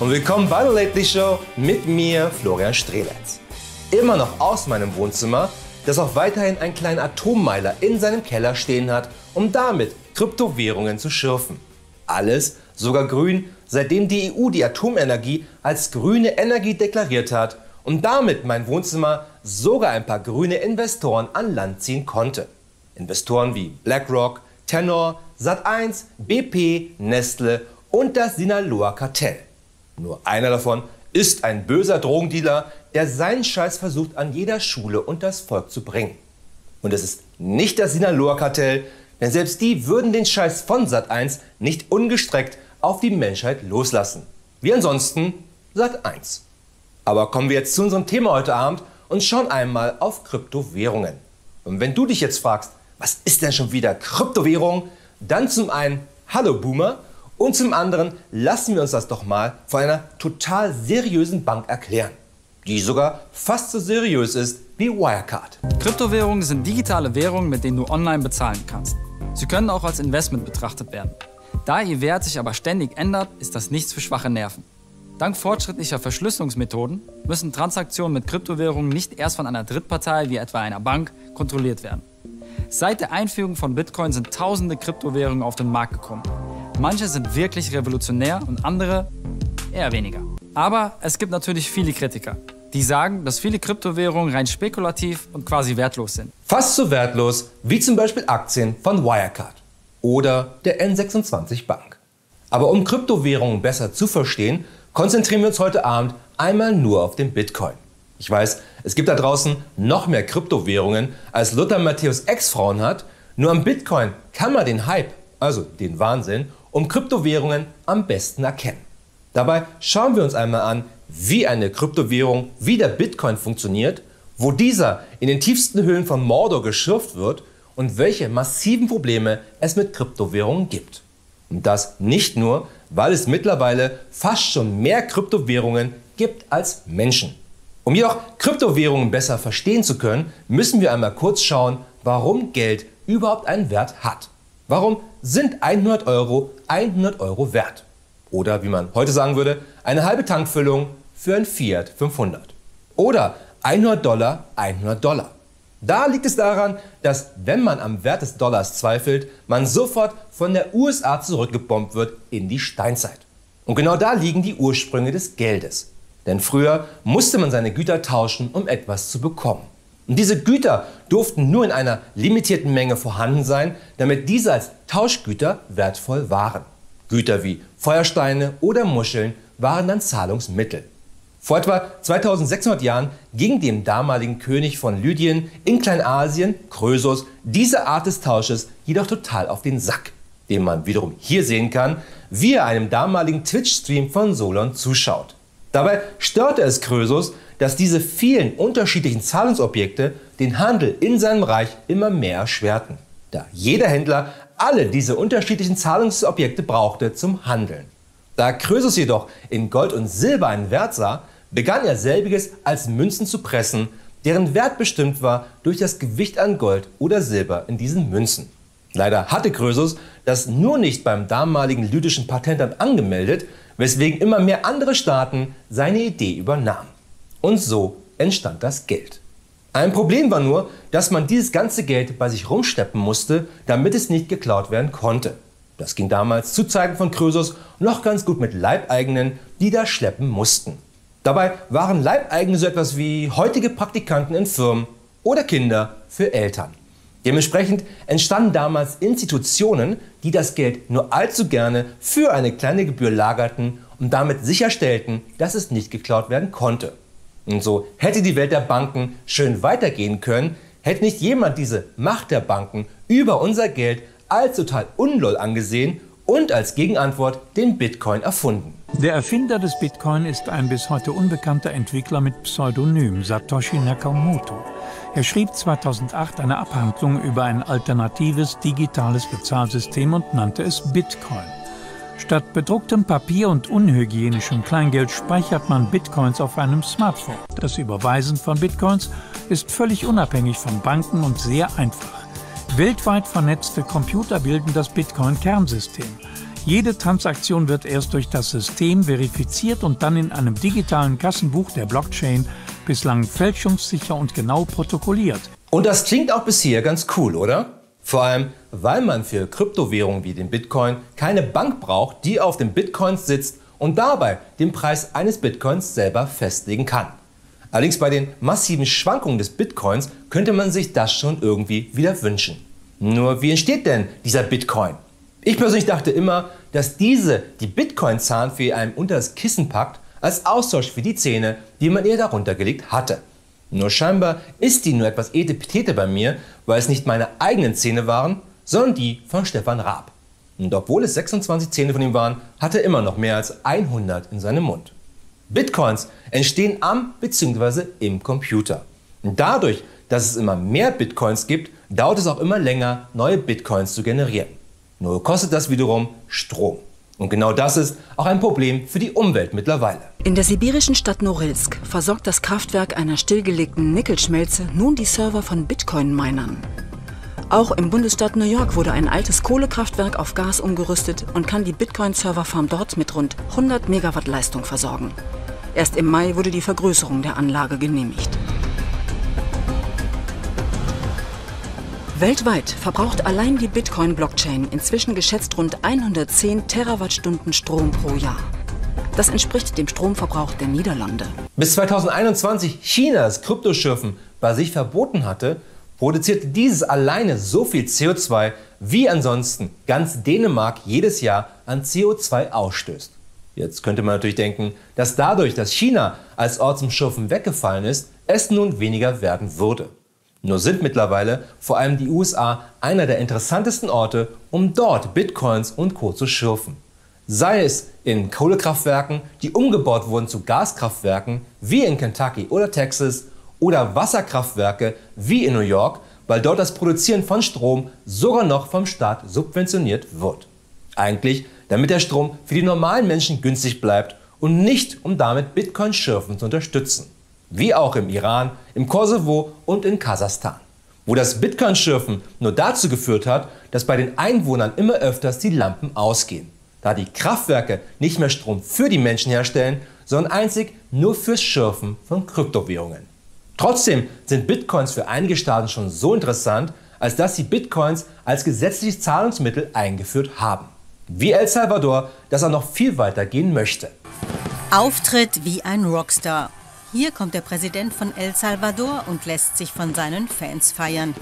und willkommen bei der Lately Show mit mir, Florian Strelitz. Immer noch aus meinem Wohnzimmer, das auch weiterhin einen kleinen Atommeiler in seinem Keller stehen hat, um damit Kryptowährungen zu schürfen. Alles sogar grün, seitdem die EU die Atomenergie als grüne Energie deklariert hat und damit mein Wohnzimmer sogar ein paar grüne Investoren an Land ziehen konnte. Investoren wie BlackRock, Tenor, Sat.1, BP, Nestle und das Sinaloa-Kartell. Nur einer davon ist ein böser Drogendealer, der seinen Scheiß versucht an jeder Schule und das Volk zu bringen. Und es ist nicht das Sinaloa-Kartell, denn selbst die würden den Scheiß von Sat.1 nicht ungestreckt auf die Menschheit loslassen. Wie ansonsten Sat.1. Aber kommen wir jetzt zu unserem Thema heute Abend und schauen einmal auf Kryptowährungen. Und wenn du dich jetzt fragst, was ist denn schon wieder Kryptowährung, dann zum einen Hallo Boomer und zum anderen lassen wir uns das doch mal von einer total seriösen Bank erklären, die sogar fast so seriös ist wie Wirecard. Kryptowährungen sind digitale Währungen, mit denen du online bezahlen kannst. Sie können auch als Investment betrachtet werden. Da ihr Wert sich aber ständig ändert, ist das nichts für schwache Nerven. Dank fortschrittlicher Verschlüsselungsmethoden müssen Transaktionen mit Kryptowährungen nicht erst von einer Drittpartei wie etwa einer Bank kontrolliert werden. Seit der Einführung von Bitcoin sind tausende Kryptowährungen auf den Markt gekommen. Manche sind wirklich revolutionär und andere eher weniger. Aber es gibt natürlich viele Kritiker, die sagen, dass viele Kryptowährungen rein spekulativ und quasi wertlos sind. Fast so wertlos wie zum Beispiel Aktien von Wirecard oder der N26 Bank. Aber um Kryptowährungen besser zu verstehen, konzentrieren wir uns heute Abend einmal nur auf den Bitcoin. Ich weiß, es gibt da draußen noch mehr Kryptowährungen, als Lothar Matthäus Ex-Frauen hat. Nur am Bitcoin kann man den Hype, also den Wahnsinn, um Kryptowährungen am besten erkennen. Dabei schauen wir uns einmal an, wie eine Kryptowährung wie der Bitcoin funktioniert, wo dieser in den tiefsten Höhlen von Mordor geschürft wird und welche massiven Probleme es mit Kryptowährungen gibt. Und das nicht nur, weil es mittlerweile fast schon mehr Kryptowährungen gibt als Menschen. Um jedoch Kryptowährungen besser verstehen zu können, müssen wir einmal kurz schauen, warum Geld überhaupt einen Wert hat. Warum sind 100 Euro wert? Oder wie man heute sagen würde, eine halbe Tankfüllung für ein Fiat 500. Oder $100. Da liegt es daran, dass wenn man am Wert des Dollars zweifelt, man sofort von der USA zurückgebombt wird in die Steinzeit. Und genau da liegen die Ursprünge des Geldes. Denn früher musste man seine Güter tauschen, um etwas zu bekommen. Und diese Güter durften nur in einer limitierten Menge vorhanden sein, damit diese als Tauschgüter wertvoll waren. Güter wie Feuersteine oder Muscheln waren dann Zahlungsmittel. Vor etwa 2600 Jahren ging dem damaligen König von Lydien in Kleinasien, Krösus, diese Art des Tausches jedoch total auf den Sack, den man wiederum hier sehen kann, wie er einem damaligen Twitch-Stream von Solon zuschaut. Dabei störte es Krösus, dass diese vielen unterschiedlichen Zahlungsobjekte den Handel in seinem Reich immer mehr erschwerten, da jeder Händler alle diese unterschiedlichen Zahlungsobjekte brauchte zum Handeln. Da Krösus jedoch in Gold und Silber einen Wert sah, begann er selbiges als Münzen zu pressen, deren Wert bestimmt war durch das Gewicht an Gold oder Silber in diesen Münzen. Leider hatte Krösus das nur nicht beim damaligen lydischen Patentamt angemeldet, weswegen immer mehr andere Staaten seine Idee übernahmen. Und so entstand das Geld. Ein Problem war nur, dass man dieses ganze Geld bei sich rumschleppen musste, damit es nicht geklaut werden konnte. Das ging damals zu Zeiten von Krösus noch ganz gut mit Leibeigenen, die das schleppen mussten. Dabei waren Leibeigene so etwas wie heutige Praktikanten in Firmen oder Kinder für Eltern. Dementsprechend entstanden damals Institutionen, die das Geld nur allzu gerne für eine kleine Gebühr lagerten und damit sicherstellten, dass es nicht geklaut werden konnte. Und so hätte die Welt der Banken schön weitergehen können, hätte nicht jemand diese Macht der Banken über unser Geld als total unlol angesehen und als Gegenantwort den Bitcoin erfunden. Der Erfinder des Bitcoin ist ein bis heute unbekannter Entwickler mit Pseudonym Satoshi Nakamoto. Er schrieb 2008 eine Abhandlung über ein alternatives digitales Bezahlsystem und nannte es Bitcoin. Statt bedrucktem Papier und unhygienischem Kleingeld speichert man Bitcoins auf einem Smartphone. Das Überweisen von Bitcoins ist völlig unabhängig von Banken und sehr einfach. Weltweit vernetzte Computer bilden das Bitcoin-Kernsystem. Jede Transaktion wird erst durch das System verifiziert und dann in einem digitalen Kassenbuch der Blockchain bislang fälschungssicher und genau protokolliert. Und das klingt auch bisher ganz cool, oder? Vor allem, weil man für Kryptowährungen wie den Bitcoin keine Bank braucht, die auf den Bitcoins sitzt und dabei den Preis eines Bitcoins selber festlegen kann. Allerdings bei den massiven Schwankungen des Bitcoins könnte man sich das schon irgendwie wieder wünschen. Nur wie entsteht denn dieser Bitcoin? Ich persönlich dachte immer, dass die Bitcoin-Zahnfee einem unter das Kissen packt, als Austausch für die Zähne, die man ihr darunter gelegt hatte. Nur scheinbar ist die nur etwas etepetete bei mir, weil es nicht meine eigenen Zähne waren, sondern die von Stefan Raab. Und obwohl es 26 Zähne von ihm waren, hat er immer noch mehr als 100 in seinem Mund. Bitcoins entstehen am bzw. im Computer. Und dadurch, dass es immer mehr Bitcoins gibt, dauert es auch immer länger, neue Bitcoins zu generieren. Nur kostet das wiederum Strom. Und genau das ist auch ein Problem für die Umwelt mittlerweile. In der sibirischen Stadt Norilsk versorgt das Kraftwerk einer stillgelegten Nickelschmelze nun die Server von Bitcoin-Minern. Auch im Bundesstaat New York wurde ein altes Kohlekraftwerk auf Gas umgerüstet und kann die Bitcoin-Serverfarm dort mit rund 100 Megawatt Leistung versorgen. Erst im Mai wurde die Vergrößerung der Anlage genehmigt. Weltweit verbraucht allein die Bitcoin-Blockchain inzwischen geschätzt rund 110 Terawattstunden Strom pro Jahr. Das entspricht dem Stromverbrauch der Niederlande. Bis 2021 Chinas Kryptoschürfen bei sich verboten hatte, produzierte dieses alleine so viel CO2, wie ansonsten ganz Dänemark jedes Jahr an CO2 ausstößt. Jetzt könnte man natürlich denken, dass dadurch, dass China als Ort zum Schürfen weggefallen ist, es nun weniger werden würde. Nur sind mittlerweile vor allem die USA einer der interessantesten Orte, um dort Bitcoins und Co. zu schürfen. Sei es in Kohlekraftwerken, die umgebaut wurden zu Gaskraftwerken, wie in Kentucky oder Texas, oder Wasserkraftwerke wie in New York, weil dort das Produzieren von Strom sogar noch vom Staat subventioniert wird. Eigentlich, damit der Strom für die normalen Menschen günstig bleibt und nicht, um damit Bitcoin-Schürfen zu unterstützen. Wie auch im Iran, im Kosovo und in Kasachstan, wo das Bitcoin-Schürfen nur dazu geführt hat, dass bei den Einwohnern immer öfters die Lampen ausgehen, da die Kraftwerke nicht mehr Strom für die Menschen herstellen, sondern einzig nur fürs Schürfen von Kryptowährungen. Trotzdem sind Bitcoins für einige Staaten schon so interessant, als dass sie Bitcoins als gesetzliches Zahlungsmittel eingeführt haben. Wie El Salvador, das auch noch viel weiter gehen möchte. Auftritt wie ein Rockstar. Hier kommt der Präsident von El Salvador und lässt sich von seinen Fans feiern.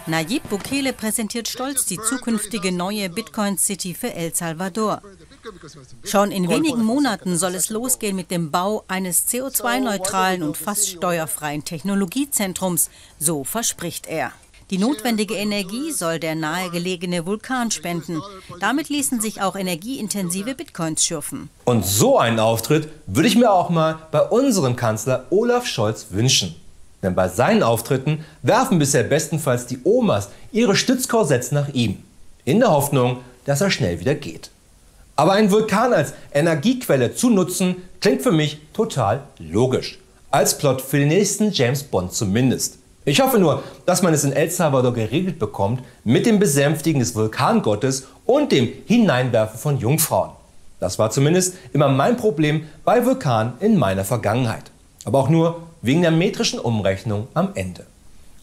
Nayib Bukele präsentiert stolz die zukünftige neue Bitcoin City für El Salvador. Schon in wenigen Monaten soll es losgehen mit dem Bau eines CO2-neutralen und fast steuerfreien Technologiezentrums, so verspricht er. Die notwendige Energie soll der nahegelegene Vulkan spenden. Damit ließen sich auch energieintensive Bitcoins schürfen. Und so einen Auftritt würde ich mir auch mal bei unserem Kanzler Olaf Scholz wünschen. Denn bei seinen Auftritten werfen bisher bestenfalls die Omas ihre Stützkorsetts nach ihm, in der Hoffnung, dass er schnell wieder geht. Aber einen Vulkan als Energiequelle zu nutzen, klingt für mich total logisch. Als Plot für den nächsten James Bond zumindest. Ich hoffe nur, dass man es in El Salvador geregelt bekommt mit dem Besänftigen des Vulkangottes und dem Hineinwerfen von Jungfrauen. Das war zumindest immer mein Problem bei Vulkanen in meiner Vergangenheit. Aber auch nur wegen der metrischen Umrechnung am Ende.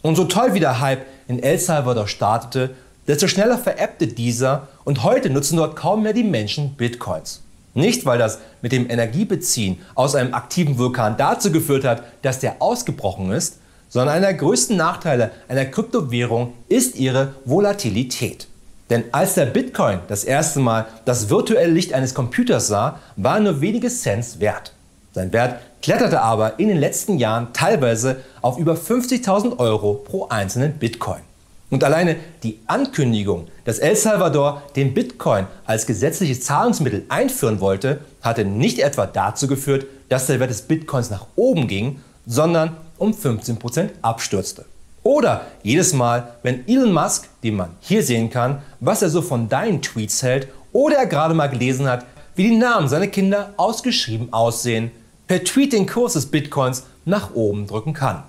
Und so toll wie der Hype in El Salvador startete, desto schneller verebbte dieser und heute nutzen dort kaum mehr die Menschen Bitcoins. Nicht, weil das mit dem Energiebeziehen aus einem aktiven Vulkan dazu geführt hat, dass der ausgebrochen ist, sondern einer der größten Nachteile einer Kryptowährung ist ihre Volatilität. Denn als der Bitcoin das erste Mal das virtuelle Licht eines Computers sah, war er nur wenige Cents wert. Sein Wert kletterte aber in den letzten Jahren teilweise auf über 50.000 Euro pro einzelnen Bitcoin. Und alleine die Ankündigung, dass El Salvador den Bitcoin als gesetzliches Zahlungsmittel einführen wollte, hatte nicht etwa dazu geführt, dass der Wert des Bitcoins nach oben ging, sondern um 15% abstürzte. Oder jedes Mal, wenn Elon Musk, den man hier sehen kann, was er so von deinen Tweets hält, oder er gerade mal gelesen hat, wie die Namen seiner Kinder ausgeschrieben aussehen, per Tweet den Kurs des Bitcoins nach oben drücken kann.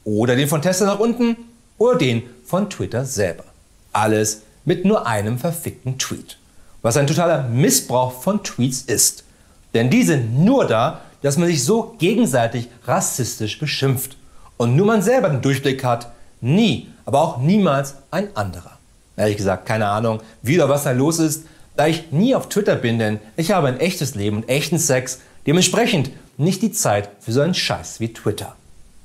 Oder den von Tesla nach unten oder den von Twitter selber. Alles mit nur einem verfickten Tweet. was ein totaler Missbrauch von Tweets ist. Denn die sind nur da, dass man sich so gegenseitig rassistisch beschimpft. Und nur man selber den Durchblick hat, nie, aber auch niemals ein anderer. Ehrlich gesagt, keine Ahnung, wie oder was da los ist, da ich nie auf Twitter bin, denn ich habe ein echtes Leben und echten Sex, dementsprechend nicht die Zeit für so einen Scheiß wie Twitter.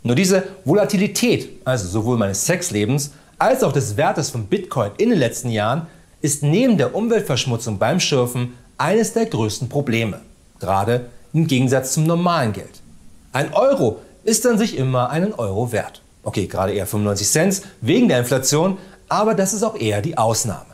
Nur diese Volatilität, also sowohl meines Sexlebens als auch des Wertes von Bitcoin in den letzten Jahren, ist neben der Umweltverschmutzung beim Schürfen eines der größten Probleme. Gerade im Gegensatz zum normalen Geld. Ein Euro ist an sich immer einen Euro wert. Okay, gerade eher 95 Cent wegen der Inflation, aber das ist auch eher die Ausnahme.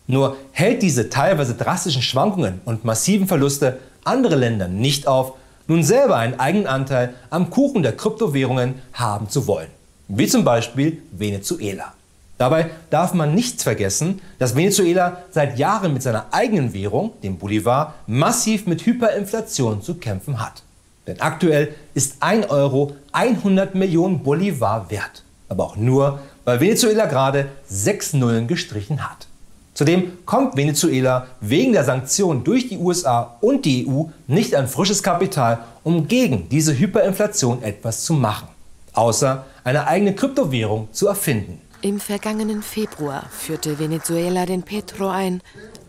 Nur hält diese teilweise drastischen Schwankungen und massiven Verluste andere Länder nicht auf, nun selber einen eigenen Anteil am Kuchen der Kryptowährungen haben zu wollen. Wie zum Beispiel Venezuela. Dabei darf man nicht vergessen, dass Venezuela seit Jahren mit seiner eigenen Währung, dem Bolivar, massiv mit Hyperinflation zu kämpfen hat. Denn aktuell ist 1 Euro 100 Millionen Bolivar wert. Aber auch nur, weil Venezuela gerade 6 Nullen gestrichen hat. Zudem kommt Venezuela wegen der Sanktionen durch die USA und die EU nicht an frisches Kapital, um gegen diese Hyperinflation etwas zu machen. Außer eine eigene Kryptowährung zu erfinden. Im vergangenen Februar führte Venezuela den Petro ein,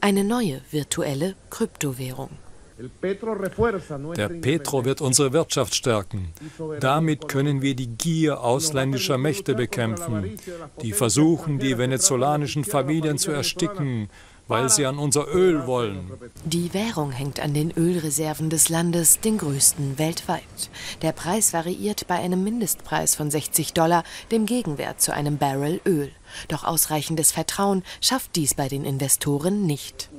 eine neue virtuelle Kryptowährung. Der Petro wird unsere Wirtschaft stärken. Damit können wir die Gier ausländischer Mächte bekämpfen, die versuchen, die venezolanischen Familien zu ersticken, weil sie an unser Öl wollen. Die Währung hängt an den Ölreserven des Landes, den größten weltweit. Der Preis variiert bei einem Mindestpreis von $60, dem Gegenwert zu einem Barrel Öl. Doch ausreichendes Vertrauen schafft dies bei den Investoren nicht.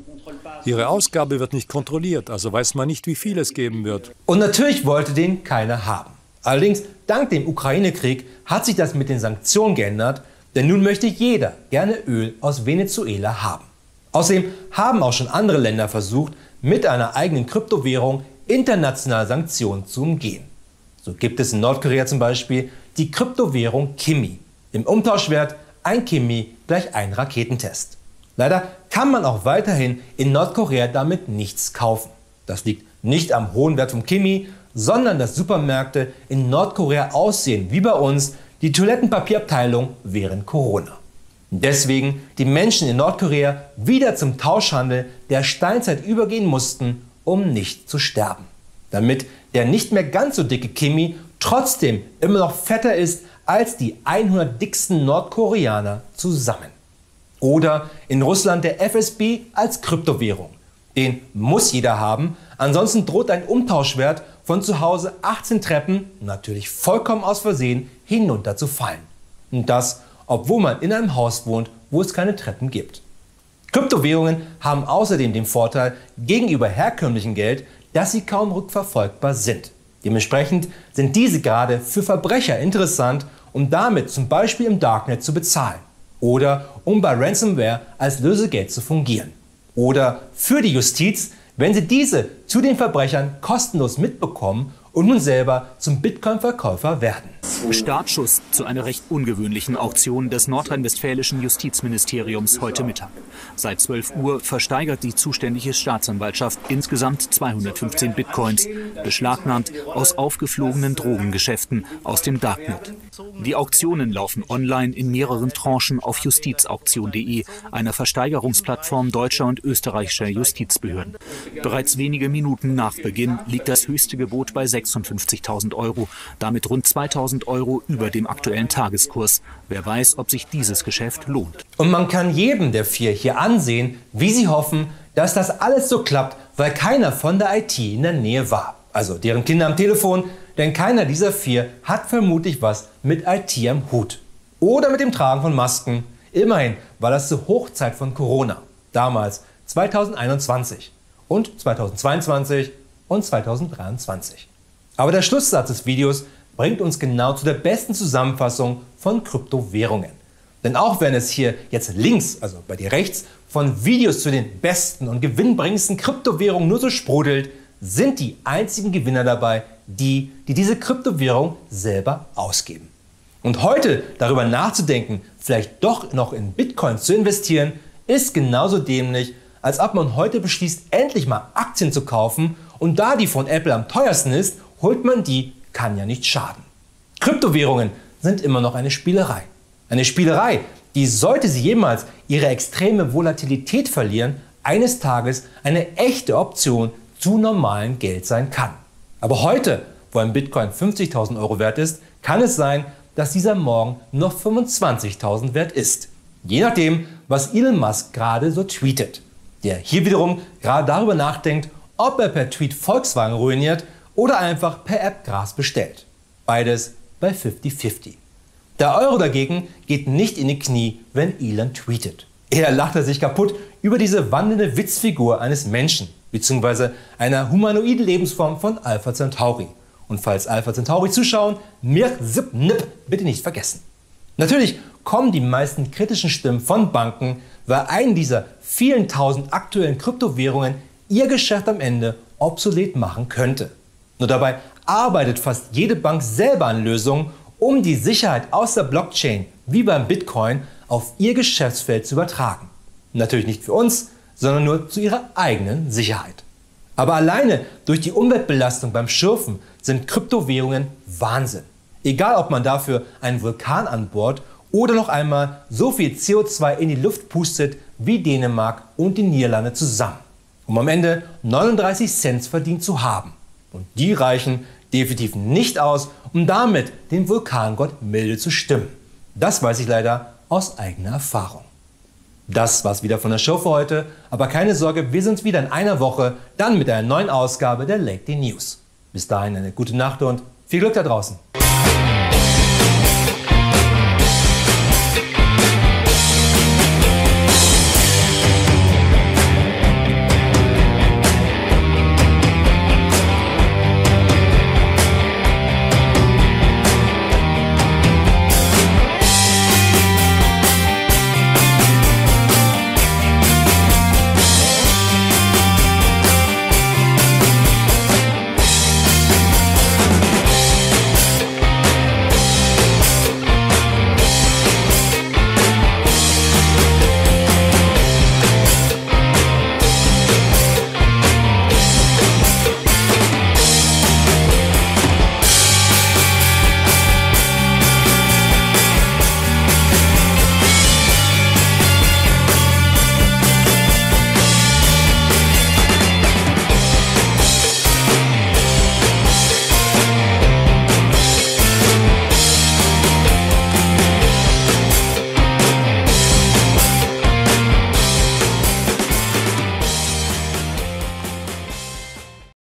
Ihre Ausgabe wird nicht kontrolliert, also weiß man nicht, wie viel es geben wird. Und natürlich wollte den keiner haben. Allerdings, dank dem Ukraine-Krieg hat sich das mit den Sanktionen geändert, denn nun möchte jeder gerne Öl aus Venezuela haben. Außerdem haben auch schon andere Länder versucht, mit einer eigenen Kryptowährung internationale Sanktionen zu umgehen. So gibt es in Nordkorea zum Beispiel die Kryptowährung Kimi. Im Umtauschwert 1 Kimi gleich ein Raketentest. Leider kann man auch weiterhin in Nordkorea damit nichts kaufen. Das liegt nicht am hohen Wert vom Kimi, sondern dass Supermärkte in Nordkorea aussehen wie bei uns die Toilettenpapierabteilung während Corona. Deswegen die Menschen in Nordkorea wieder zum Tauschhandel der Steinzeit übergehen mussten, um nicht zu sterben. Damit der nicht mehr ganz so dicke Kimi trotzdem immer noch fetter ist als die 100 dicksten Nordkoreaner zusammen. Oder in Russland der FSB als Kryptowährung. Den muss jeder haben, ansonsten droht ein Umtauschwert von zu Hause 18 Treppen, natürlich vollkommen aus Versehen, hinunterzufallen. Und das, obwohl man in einem Haus wohnt, wo es keine Treppen gibt. Kryptowährungen haben außerdem den Vorteil gegenüber herkömmlichem Geld, dass sie kaum rückverfolgbar sind. Dementsprechend sind diese gerade für Verbrecher interessant, um damit zum Beispiel im Darknet zu bezahlen. Oder um bei Ransomware als Lösegeld zu fungieren. Oder für die Justiz, wenn sie diese zu den Verbrechern kostenlos mitbekommen und nun selber zum Bitcoin-Verkäufer werden. Startschuss zu einer recht ungewöhnlichen Auktion des nordrhein-westfälischen Justizministeriums heute Mittag. Seit 12 Uhr versteigert die zuständige Staatsanwaltschaft insgesamt 215 Bitcoins, beschlagnahmt aus aufgeflogenen Drogengeschäften aus dem Darknet. Die Auktionen laufen online in mehreren Tranchen auf justizauktion.de, einer Versteigerungsplattform deutscher und österreichischer Justizbehörden. Bereits wenige Minuten nach Beginn liegt das höchste Gebot bei 56.000 €, damit rund 2.000 € über dem aktuellen Tageskurs. Wer weiß, ob sich dieses Geschäft lohnt. Und man kann jedem der 4 hier ansehen, wie sie hoffen, dass das alles so klappt, weil keiner von der IT in der Nähe war. Also deren Kinder am Telefon, denn keiner dieser 4 hat vermutlich was mit IT am Hut. Oder mit dem Tragen von Masken. Immerhin war das zur Hochzeit von Corona. Damals 2021 und 2022 und 2023. Aber der Schlusssatz des Videos bringt uns genau zu der besten Zusammenfassung von Kryptowährungen. Denn auch wenn es hier jetzt links, also bei dir rechts, von Videos zu den besten und gewinnbringendsten Kryptowährungen nur so sprudelt, sind die einzigen Gewinner dabei die diese Kryptowährung selber ausgeben. Und heute darüber nachzudenken, vielleicht doch noch in Bitcoins zu investieren, ist genauso dämlich, als ob man heute beschließt, endlich mal Aktien zu kaufen und da die von Apple am teuersten ist, holt man die, kann ja nicht schaden. Kryptowährungen sind immer noch eine Spielerei. Eine Spielerei, die, sollte sie jemals ihre extreme Volatilität verlieren, eines Tages eine echte Option zu normalem Geld sein kann. Aber heute, wo ein Bitcoin 50.000 Euro wert ist, kann es sein, dass dieser morgen noch 25.000 wert ist. Je nachdem, was Elon Musk gerade so tweetet. Der hier wiederum gerade darüber nachdenkt, ob er per Tweet Volkswagen ruiniert oder einfach per App Gras bestellt. Beides bei 50-50. Der Euro dagegen geht nicht in die Knie, wenn Elon tweetet. Er lachte sich kaputt über diese wandelnde Witzfigur eines Menschen, bzw. einer humanoiden Lebensform von Alpha Centauri. Und falls Alpha Centauri zuschauen, Mirk Zip Nip bitte nicht vergessen. Natürlich kommen die meisten kritischen Stimmen von Banken, weil einen dieser vielen tausend aktuellen Kryptowährungen ihr Geschäft am Ende obsolet machen könnte. Nur dabei arbeitet fast jede Bank selber an Lösungen, um die Sicherheit aus der Blockchain, wie beim Bitcoin, auf ihr Geschäftsfeld zu übertragen. Natürlich nicht für uns, sondern nur zu ihrer eigenen Sicherheit. Aber alleine durch die Umweltbelastung beim Schürfen sind Kryptowährungen Wahnsinn. Egal, ob man dafür einen Vulkan an Bord oder noch einmal so viel CO2 in die Luft pustet wie Dänemark und die Niederlande zusammen, um am Ende 39 Cent verdient zu haben. Und die reichen definitiv nicht aus, um damit den Vulkangott milde zu stimmen. Das weiß ich leider aus eigener Erfahrung. Das war's wieder von der Show für heute, aber keine Sorge, wir sind wieder in einer Woche, dann mit einer neuen Ausgabe der Late Day News. Bis dahin eine gute Nacht und viel Glück da draußen.